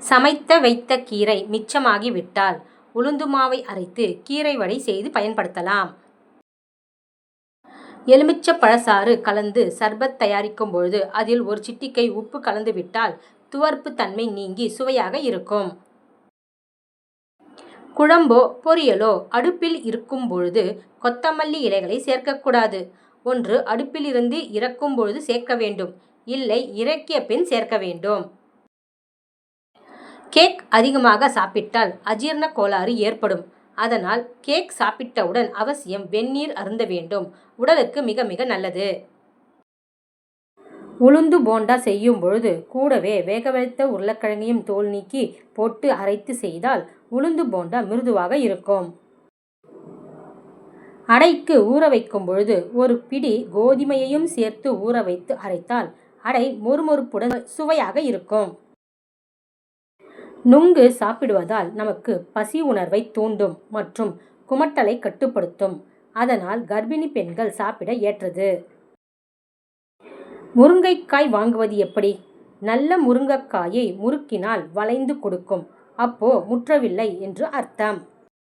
சமைத்த வைத்த கீரை மிச்சமாகி விட்டால் உளுந்து மாவை அரைத்து கீரை வடை செய்து பயன்படுத்தலாம். எலுமிச்சை பழச்சாறு கலந்து சர்பத் தயாரிக்கும் பொழுது அதில் ஒரு சிட்டிகை உப்பு கலந்து விட்டால் துவர்ப்பு தன்மை நீங்கி சுவையாக இருக்கும். குழம்போ பொரியலோ அடுப்பில் இருக்கும் பொழுது கொத்தமல்லி இலைகளை சேர்க்கக்கூடாது. ஒன்று அடுப்பிலிருந்து இறக்கும் பொழுது சேர்க்க வேண்டும், இல்லை இறக்கிய பின் சேர்க்க வேண்டும். கேக் அதிகமாக சாப்பிட்டால் அஜீரண கோளாறு ஏற்படும். அதனால் கேக் சாப்பிட்டவுடன் அவசியம் வெந்நீர் அருந்த வேண்டும். உடலுக்கு மிக மிக நல்லது. உளுந்து போண்டா செய்யும் பொழுது கூடவே வேக வைத்த உருளைக்கிழங்கையும் தோல் நீக்கி போட்டு அரைத்து செய்தால் உளுந்து போண்டா மிருதுவாக இருக்கும். அடைக்கு ஊற வைக்கும் பொழுது ஒரு பிடி கோதுமையையும் சேர்த்து ஊற வைத்து அரைத்தால் அடை மொறுமொறுப்புடன் சுவையாக இருக்கும். நுங்கு சாப்பிடுவதால் நமக்கு பசி உணர்வை தூண்டும் மற்றும் குமட்டலை கட்டுப்படுத்தும். அதனால் கர்ப்பிணி பெண்கள் சாப்பிட ஏற்றது. முருங்கைக்காய் வாங்குவது எப்படி? நல்ல முருங்கைக்காயை முறுக்கினால் வளைந்து கொடுக்கும். அப்போ முற்றவில்லை என்று அர்த்தம்.